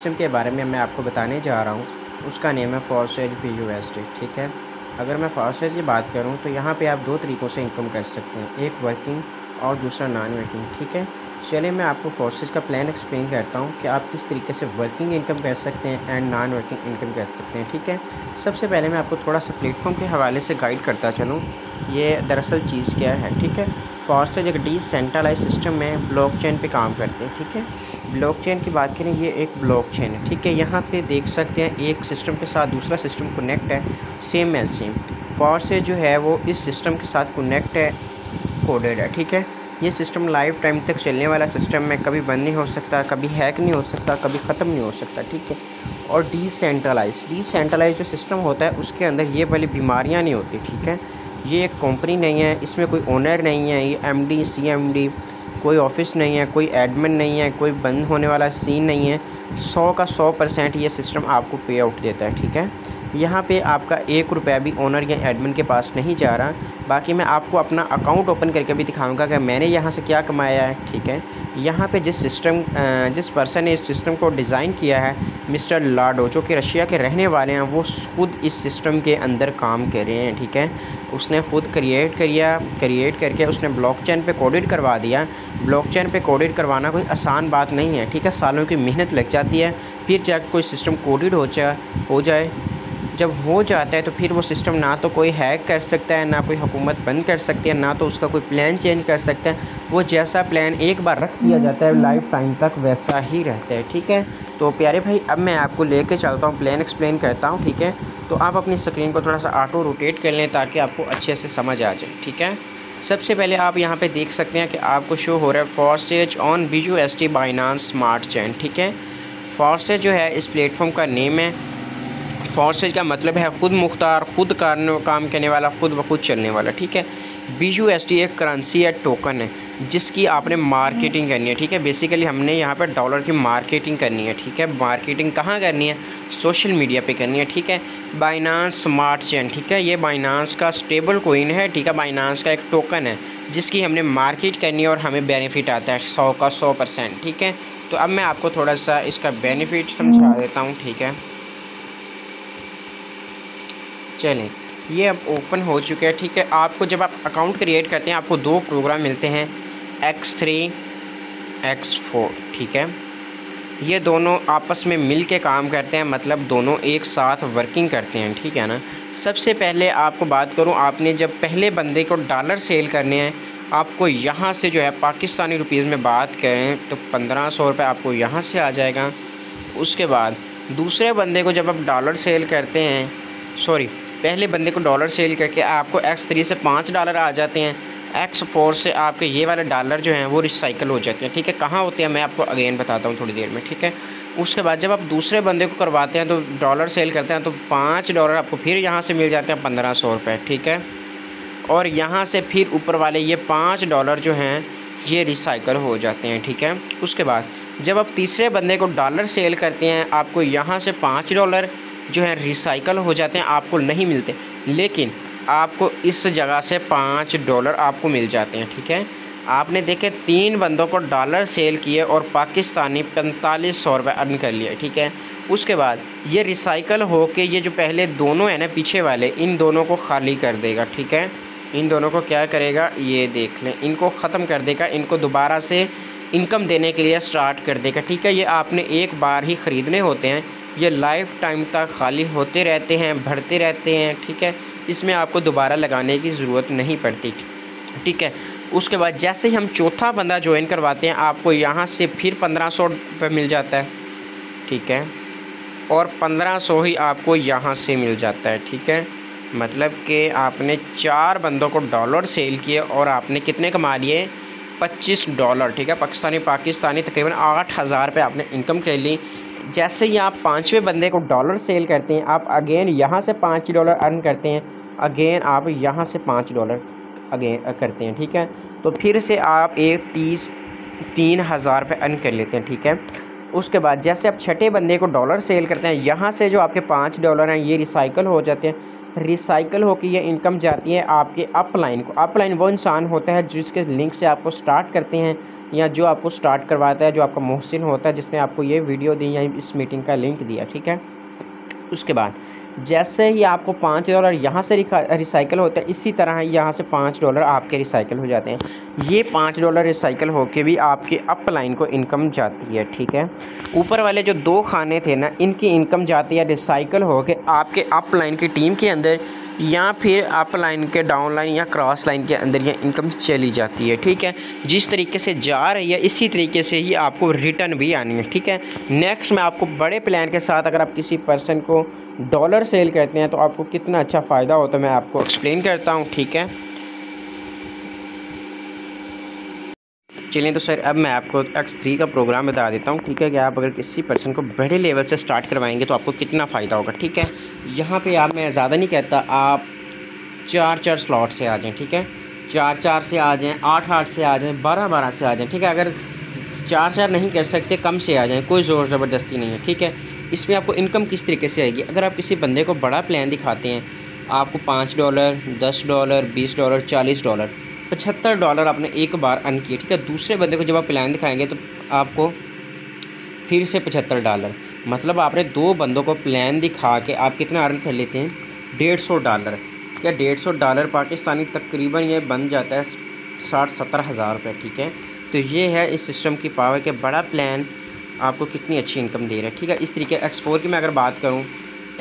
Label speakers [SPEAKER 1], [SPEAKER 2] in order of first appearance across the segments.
[SPEAKER 1] System के बारे में मैं आपको बताने जा रहा हूँ। उसका नेम है फॉरसेज BUSD। ठीक है। अगर मैं फॉरसेज की बात करूँ तो यहाँ पे आप दो तरीक़ों से इनकम कर सकते हैं, एक वर्किंग और दूसरा नॉन वर्किंग। ठीक है। चलिए मैं आपको फॉरसेज का प्लान एक्सप्लेन करता हूँ कि आप किस तरीके से वर्किंग इनकम कर सकते हैं एंड नॉन वर्किंग इनकम कर सकते हैं। ठीक है। सबसे पहले मैं आपको थोड़ा सा प्लेटफॉर्म के हवाले से गाइड करता चलूँ, ये दरअसल चीज़ क्या है। ठीक है। फॉरसेज एक डिसेंट्रलाइज्ड सिस्टम में ब्लॉकचेन पे काम करते हैं। ठीक है। ब्लॉकचेन की बात करें, ये एक ब्लॉकचेन है। ठीक है। यहाँ पे देख सकते हैं एक सिस्टम के साथ दूसरा सिस्टम कनेक्ट है, सेम एज सेम। फॉरसेज जो है वो इस सिस्टम के साथ कनेक्ट है, कोडेड है। ठीक है। ये सिस्टम लाइफ टाइम तक चलने वाला सिस्टम में कभी बंद नहीं हो सकता, कभी हैक नहीं हो सकता, कभी ख़त्म नहीं हो सकता। ठीक है। और डिसेंट्रलाइज जो सिस्टम होता है उसके अंदर ये वाली बीमारियाँ नहीं होती। ठीक है। ये एक कंपनी नहीं है, इसमें कोई ओनर नहीं है, ये MD CMD कोई ऑफिस नहीं है, कोई एडमिन नहीं है, कोई बंद होने वाला सीन नहीं है। 100 का 100% ये सिस्टम आपको पे आउट देता है। ठीक है। यहाँ पे आपका 1 रुपया भी ओनर या एडमिन के पास नहीं जा रहा। बाकी मैं आपको अपना अकाउंट ओपन करके भी दिखाऊंगा कि मैंने यहाँ से क्या कमाया है। ठीक है। यहाँ पे जिस पर्सन ने इस सिस्टम को डिज़ाइन किया है, मिस्टर लाडो, जो कि रशिया के रहने वाले हैं, वो खुद इस सिस्टम के अंदर काम कर रहे हैं। ठीक है। उसने खुद क्रिएट करके उसने ब्लॉकचेन पे कोडेड करवा दिया। ब्लॉकचेन पे कोडेड करवाना कोई आसान बात नहीं है। ठीक है। सालों की मेहनत लग जाती है, फिर जाकर कोई सिस्टम कोडेड हो जाए। जब हो जाता है तो फिर वो सिस्टम ना तो कोई हैक कर सकता है, ना कोई हुकूमत बंद कर सकती है, ना तो उसका कोई प्लान चेंज कर सकता है। वो जैसा प्लान एक बार रख दिया जाता है लाइफ टाइम तक वैसा ही रहता है। ठीक है। तो प्यारे भाई, अब मैं आपको लेके चलता हूँ, प्लान एक्सप्लेन करता हूँ। ठीक है। तो आप अपनी स्क्रीन को थोड़ा सा ऑटो रोटेट कर लें ताकि आपको अच्छे से समझ आ जाए। ठीक है। सबसे पहले आप यहाँ पे देख सकते हैं कि आपको शो हो रहा है Forsage on BUSD Binance smart chain. ठीक है। फॉरसेज जो है इस प्लेटफॉर्म का नेम है। फॉरसेज का मतलब है खुद मुख्तार, खुद काम करने वाला, खुद ब खुद चलने वाला। ठीक है। BUSD एक करेंसी है, टोकन है, जिसकी आपने मार्केटिंग करनी है। ठीक है। बेसिकली हमने यहाँ पर डॉलर की मार्केटिंग करनी है। ठीक है। मार्केटिंग कहाँ करनी है? सोशल मीडिया पे करनी है। ठीक है। बाइनांस स्मार्ट चेन, ठीक है, ये बाइनांस का स्टेबल कोइन है। ठीक है। बाइनांस का एक टोकन है जिसकी हमने मार्केट करनी है और हमें बेनिफिट आता है 100 का 100%। ठीक है। तो अब मैं आपको थोड़ा सा इसका बेनिफिट समझा देता हूँ। ठीक है। चलें, ये अब ओपन हो चुके हैं। ठीक है। आपको जब आप अकाउंट क्रिएट करते हैं आपको दो प्रोग्राम मिलते हैं, X3 X4। ठीक है। ये दोनों आपस में मिल के काम करते हैं, मतलब दोनों एक साथ वर्किंग करते हैं। ठीक है ना। सबसे पहले आपको बात करूं, आपने जब पहले बंदे को डॉलर सेल करने हैं, आपको यहाँ से जो है पाकिस्तानी रुपीज़ में बात करें तो 1500 रुपये आपको यहाँ से आ जाएगा। उसके बाद दूसरे बंदे को जब आप डॉलर सेल करते हैं, पहले बंदे को डॉलर सेल करके आपको X3 से $5 आ जाते हैं। X4 से आपके ये वाले डॉलर जो हैं वो रिसाइकल हो जाते हैं। ठीक है। कहाँ होते हैं मैं आपको अगेन बताता हूँ थोड़ी देर में। ठीक है। उसके बाद जब आप दूसरे बंदे को करवाते हैं तो डॉलर सेल करते हैं तो $5 आपको फिर यहाँ से मिल जाते हैं 1500 रुपये। ठीक है। और यहाँ से फिर ऊपर वाले ये $5 जो हैं ये रिसाइकल हो जाते हैं। ठीक है। उसके बाद जब आप तीसरे बंदे को डॉलर सेल करते हैं आपको यहाँ से $5 जो है रिसाइकल हो जाते हैं, आपको नहीं मिलते, लेकिन आपको इस जगह से $5 आपको मिल जाते हैं। ठीक है। आपने देखे 3 बंदों को डॉलर सेल किए और पाकिस्तानी 4500 रुपये अर्न कर लिए। ठीक है। उसके बाद ये रिसाइकल हो के ये जो पहले दोनों हैं ना पीछे वाले, इन दोनों को खाली कर देगा। ठीक है। इन दोनों को क्या करेगा, ये देख लें, इनको ख़त्म कर देगा, इनको दोबारा से इनकम देने के लिए स्टार्ट कर देगा। ठीक है। ये आपने एक बार ही ख़रीदने होते हैं, ये लाइफ टाइम तक खाली होते रहते हैं, बढ़ते रहते हैं। ठीक है। इसमें आपको दोबारा लगाने की ज़रूरत नहीं पड़ती। ठीक है। उसके बाद जैसे ही हम चौथा बंदा ज्वाइन करवाते हैं आपको यहाँ से फिर 1500 रुपये मिल जाता है। ठीक है। और 1500 ही आपको यहाँ से मिल जाता है। ठीक है। मतलब कि आपने 4 बंदों को डॉलर सेल किए और आपने कितने कमा लिए, $25। ठीक है। पाकिस्तानी तकरीबन 8000 रुपये आपने इनकम कर ली। जैसे ही आप 5वें बंदे को डॉलर सेल करते हैं आप अगेन यहाँ से $5 अर्न करते हैं, अगेन आप यहाँ से $5 अगेन करते हैं। ठीक है। तो फिर से आप 3000 रुपये अर्न कर लेते हैं। ठीक है। उसके बाद जैसे आप छठे बंदे को डॉलर सेल करते हैं, यहाँ से जो आपके $5 हैं ये रिसाइकल हो जाते हैं। रिसाइकल होकर ये इनकम जाती है आपके अपलाइन को। अपलाइन वो इंसान होता है जिसके लिंक से आपको स्टार्ट करते हैं, या जो आपको स्टार्ट करवाता है, जो आपका मोहसिन होता है जिसने आपको ये वीडियो दी या इस मीटिंग का लिंक दिया, ठीक है। उसके बाद जैसे ही आपको $5 यहाँ से रिसाइकल होता है, इसी तरह यहाँ से $5 आपके रिसाइकल हो जाते हैं। ये $5 रिसाइकल होके भी आपके अपलाइन को इनकम जाती है, ठीक है। ऊपर वाले जो 2 खाने थे ना, इनकी इनकम जाती है रिसाइकल होके आपके अपलाइन की टीम के अंदर, या फिर अपलाइन के डाउनलाइन या क्रॉस लाइन के अंदर ये इनकम चली जाती है, ठीक है। जिस तरीके से जा रही है इसी तरीके से ही आपको रिटर्न भी आनी है, ठीक है। नेक्स्ट मैं आपको बड़े प्लान के साथ, अगर आप किसी पर्सन को डॉलर सेल करते हैं तो आपको कितना अच्छा फ़ायदा होता है मैं आपको एक्सप्लेन करता हूँ, ठीक है। चलिए तो सर अब मैं आपको X3 का प्रोग्राम बता देता हूँ, ठीक है, कि आप अगर किसी पर्सन को बड़े लेवल से स्टार्ट करवाएंगे तो आपको कितना फ़ायदा होगा, ठीक है। यहाँ पे आप, मैं ज़्यादा नहीं कहता, आप 4 स्लॉट से आ जाएं, ठीक है। 4 से आ जाएं, 8 से आ जाएं, 12 से आ जाएं, ठीक है। अगर 4 नहीं कर सकते, कम से आ जाएं, कोई ज़ोर ज़बरदस्ती नहीं है, ठीक है। इसमें आपको इनकम किस तरीके से आएगी, अगर आप किसी बंदे को बड़ा प्लान दिखाते हैं, आपको $5, $10, $20, $40, $75 आपने एक बार अर्न किए, ठीक है। दूसरे बंदे को जब आप प्लान दिखाएंगे तो आपको फिर से $75, मतलब आपने 2 बंदों को प्लान दिखा के आप कितना अर्न कर लेते हैं, $150, ठीक है। $150 पाकिस्तानी तकरीबन ये बन जाता है 60-70 हज़ार रुपये, ठीक है। तो ये है इस सिस्टम की पावर के बड़ा प्लान आपको कितनी अच्छी इनकम दे रहा है, ठीक है। इस तरीके X4 की मैं अगर बात करूँ,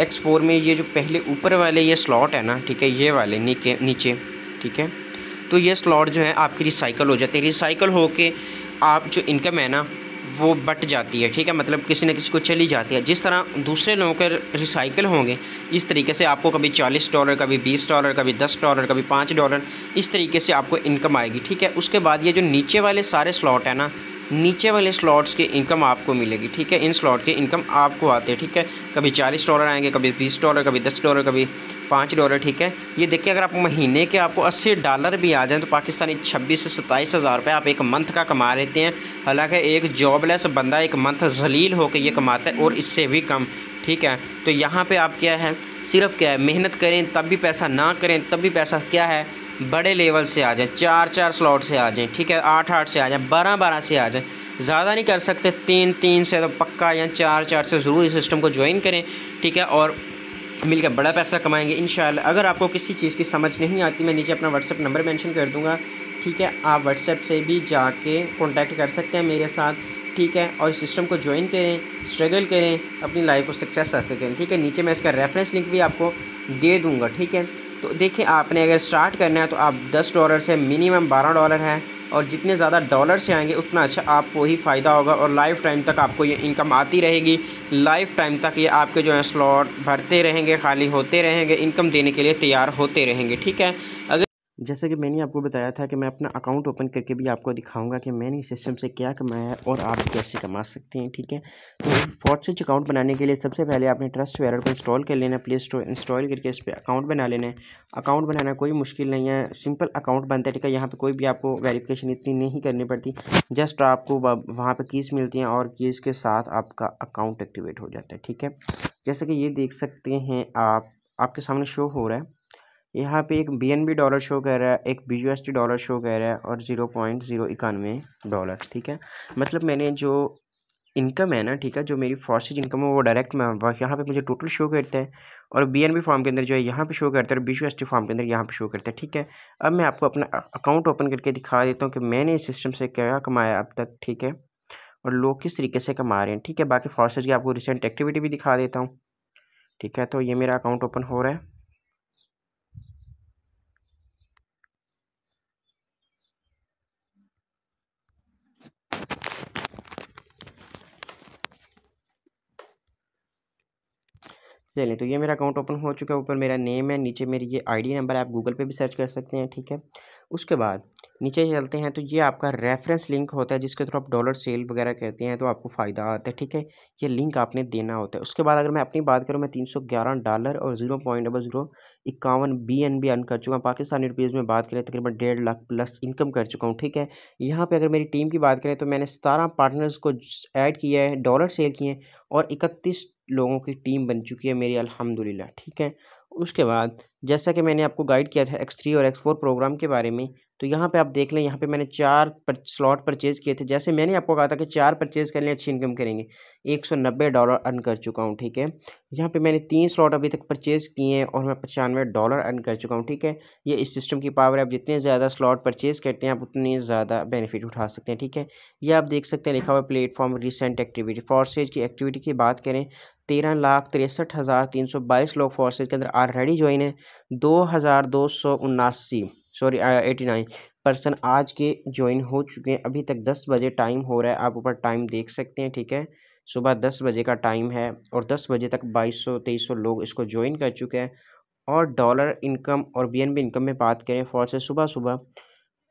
[SPEAKER 1] X4 में ये जो पहले ऊपर वाले ये स्लॉट है ना, ठीक है, ये वाले नीचे, ठीक है, तो ये स्लॉट जो है आपकी रिसाइकल हो जाती है। रिसाइकल होके आप जो इनकम है ना वो बट जाती है, ठीक है, मतलब किसी न किसी को चली जाती है। जिस तरह दूसरे लोगों के रिसाइकल होंगे इस तरीके से आपको कभी $40, कभी $20, कभी $10, कभी $5, इस तरीके से आपको इनकम आएगी, ठीक है। उसके बाद ये जो नीचे वाले सारे स्लॉट है ना, नीचे वाले स्लॉट्स की इनकम आपको मिलेगी, ठीक है। इन स्लॉट के इनकम आपको आते हैं, ठीक है। कभी $40 आएंगे, कभी $20, कभी $10, कभी $5, ठीक है। ये देखिए, अगर आपको महीने के आपको $80 भी आ जाएँ तो पाकिस्तानी 26 से 27 हज़ार रुपये आप एक मंथ का कमा लेते हैं। हालांकि एक जॉबलेस बंदा एक मंथ जलील होकर ये कमाता है और इससे भी कम, ठीक है। तो यहाँ पे आप क्या है, सिर्फ क्या है, मेहनत करें तब भी पैसा, ना करें तब भी पैसा, क्या है, बड़े लेवल से आ जाए, 4 स्लॉट से आ जाएं, ठीक है, 8 से आ जाएं, 12 से आ जाएं। ज़्यादा नहीं कर सकते, 3 से तो पक्का, या 4 से ज़रूर इस सिस्टम को ज्वाइन करें, ठीक है, और मिलकर बड़ा पैसा कमाएंगे इंशाल्लाह। अगर आपको किसी चीज़ की समझ नहीं आती, मैं नीचे अपना व्हाट्सएप नंबर मेंशन कर दूँगा, ठीक है। आप व्हाट्सएप से भी जाके कॉन्टैक्ट कर सकते हैं मेरे साथ, ठीक है, और इस सिस्टम को ज्वाइन करें, स्ट्रगल करें, अपनी लाइफ को सक्सेस हासिल करें, ठीक है। नीचे मैं इसका रेफरेंस लिंक भी आपको दे दूँगा, ठीक है। तो देखिए, आपने अगर स्टार्ट करना है तो आप $10 से मिनिमम $12 है, और जितने ज़्यादा डॉलर से आएंगे उतना अच्छा आपको ही फ़ायदा होगा, और लाइफ टाइम तक आपको ये इनकम आती रहेगी। लाइफ टाइम तक ये आपके जो है स्लॉट भरते रहेंगे, खाली होते रहेंगे, इनकम देने के लिए तैयार होते रहेंगे, ठीक है। अगर जैसे कि मैंने आपको बताया था कि मैं अपना अकाउंट ओपन करके भी आपको दिखाऊंगा कि मैंने इस सिस्टम से क्या कमाया है और आप कैसे कमा सकते हैं, ठीक है। तो फॉर्सेज अकाउंट बनाने के लिए सबसे पहले आपने ट्रस्ट वेयर को इंस्टॉल कर लेना, प्ले स्टोर इंस्टॉल करके इस पर अकाउंट बना लेना है। अकाउंट बनाना कोई मुश्किल नहीं है, सिंपल अकाउंट बनता है, ठीक है। यहाँ पर कोई भी आपको वेरिफिकेशन इतनी नहीं करनी पड़ती, जस्ट आपको वहाँ पर कीज़ मिलती हैं और कीज़ के साथ आपका अकाउंट एक्टिवेट हो जाता है, ठीक है। जैसे कि ये देख सकते हैं आप, आपके सामने शो हो रहा है, यहाँ पे एक BNB डॉलर शो कर रहा है, एक BUSD डॉलर शो कर रहा है, और $0.091, ठीक है। मतलब मैंने जो इनकम है ना, ठीक है, जो मेरी फॉर्सेज इनकम है वो डायरेक्ट मैं यहाँ पे मुझे टोटल शो करता है, और BNB फॉर्म के अंदर जो है यहाँ पे शो करता है, और BUSD फॉर्म के अंदर यहाँ पे शो करता है, ठीक है। अब मैं आपको अपना अकाउंट ओपन करके दिखा देता हूँ कि मैंने इस सिस्टम से क्या कमाया अब तक, ठीक है, और लोग किस तरीके से कमा रहे हैं, ठीक है। बाकी फॉर्सेज की आपको रिसेंट एक्टिविटी भी दिखा देता हूँ, ठीक है। तो ये मेरा अकाउंट ओपन हो रहा है, चलिए। तो ये मेरा अकाउंट ओपन हो चुका है, ऊपर मेरा नेम है, नीचे मेरी ये ID नंबर है, आप गूगल पे भी सर्च कर सकते हैं, ठीक है। उसके बाद नीचे चलते हैं तो ये आपका रेफरेंस लिंक होता है जिसके थ्रू आप डॉलर सेल वगैरह करते हैं तो आपको फ़ायदा आता है, ठीक है। ये लिंक आपने देना होता है। उसके बाद अगर मैं अपनी बात करूँ, मैं $311 और 0.0051 BNB अर्न कर चुका हूँ। पाकिस्तानी रुपीज़ में बात करें तकरीबन 1.5 लाख प्लस इनकम कर चुका हूँ, ठीक है। यहाँ पे अगर मेरी टीम की बात करें तो मैंने 17 पार्टनर्स को ऐड किया है, डॉलर सेल किए हैं और 31 लोगों की टीम बन चुकी है मेरी अल्हम्दुलिल्लाह, ठीक है। उसके बाद जैसा कि मैंने आपको गाइड किया था X3 और X4 प्रोग्राम के बारे में, तो यहाँ पे आप देख लें, यहाँ पे मैंने 4 स्लॉट परचेज़ किए थे। जैसे मैंने आपको कहा था कि 4 परचेज़ कर लें अच्छी इनकम करेंगे, $190 अर्न कर चुका हूँ, ठीक है। यहाँ पे मैंने 3 स्लॉट अभी तक परचेज़ किए हैं और मैं $95 अर्न कर चुका हूँ, ठीक है। ये इस सिस्टम की पावर है, आप जितने ज़्यादा स्लॉट परचेज़ करते हैं आप उतनी ज़्यादा बेनिफिट उठा सकते हैं, ठीक है। ये आप देख सकते हैं लिखा हुआ प्लेटफॉर्म रिसेंट एक्टिविटी। फॉरसेज की एक्टिविटी की बात करें, 13,63,322 लोग फोर्सेज के अंदर ऑलरेडी ज्वाइन है। 2,279 पर्सन आज के ज्वाइन हो चुके हैं। अभी तक 10 बजे टाइम हो रहा है, आप ऊपर टाइम देख सकते हैं, ठीक है। सुबह 10 बजे का टाइम है और 10 बजे तक 2200-2300 लोग इसको ज्वाइन कर चुके हैं। और डॉलर इनकम और BNB इनकम में बात करें, फोर्सेज सुबह सुबह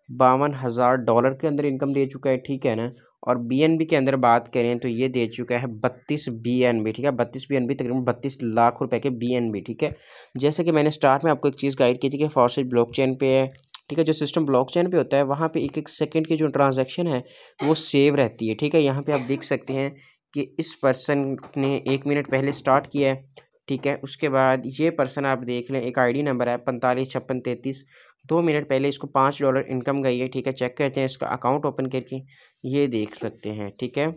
[SPEAKER 1] $52,000 के अंदर इनकम दे चुका है, ठीक है ना। और BNB के अंदर बात करें तो ये दे चुका है 32 BNB, ठीक है। 32 BNB तकरीबन 32 लाख रुपए के BNB, ठीक है। जैसे कि मैंने स्टार्ट में आपको एक चीज़ गाइड की थी कि फॉरसेज ब्लॉकचेन पे है, ठीक है। जो सिस्टम ब्लॉकचेन पे होता है वहाँ पे एक एक सेकंड की जो ट्रांजैक्शन है वो सेव रहती है, ठीक है। यहाँ पे आप देख सकते हैं कि इस पर्सन ने 1 मिनट पहले स्टार्ट किया है, ठीक है। उसके बाद ये पर्सन आप देख लें, एक ID नंबर है 455633, 2 मिनट पहले इसको $5 इनकम गई है, ठीक है। चेक करते हैं इसका अकाउंट ओपन करके, ये देख सकते हैं, ठीक है।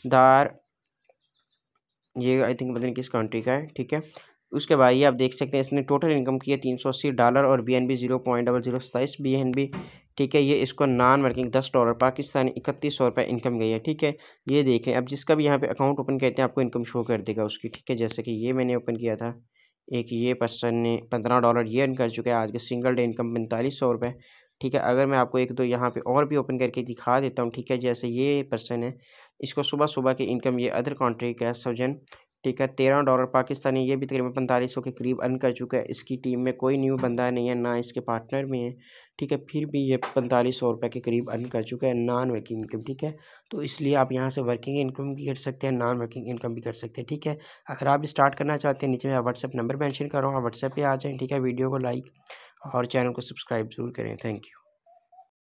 [SPEAKER 1] दार ये आई थिंक पता नहीं किस कंट्री का है, ठीक है। उसके बाद ये आप देख सकते हैं इसने टोटल इनकम की है $380 और BNB 0.0027 BNB, ठीक है। ये इसको नॉन वर्किंग $10 पाकिस्तानी ₹3100 इनकम गई है, ठीक है। ये देखें, अब जिसका भी यहाँ पे अकाउंट ओपन करते हैं आपको इनकम शो कर देगा उसकी, ठीक है। जैसे कि ये मैंने ओपन किया था, एक ये पर्सन ने $15 ये अर्न कर चुका है। आज के सिंगल डे इनकम ₹4500, ठीक है। अगर मैं आपको एक दो यहाँ पे और भी ओपन करके दिखा देता हूँ, ठीक है। जैसे ये पर्सन है, इसको सुबह सुबह की इनकम ये अदर कंट्री का सौजन, ठीक है, $13 पाकिस्तानी, ये भी तकरीबन 4500 के करीब अर्न कर चुका है। इसकी टीम में कोई न्यू बंदा नहीं है, ना इसके पार्टनर में है, ठीक है। फिर भी ये $4500 के करीब अर्न कर चुका है नॉन वर्किंग इनकम, ठीक है। तो इसलिए आप यहाँ से वर्किंग इनकम भी कर सकते हैं, नॉन वर्किंग इनकम भी कर सकते हैं, ठीक है। अगर आप स्टार्ट करना चाहते हैं, नीचे मैं व्हाट्सएप नंबर मेंशन कर रहा हूँ, आप व्हाट्सएप पे आ जाएँ, ठीक है। वीडियो को लाइक और चैनल को सब्सक्राइब ज़रूर करें। Thank you.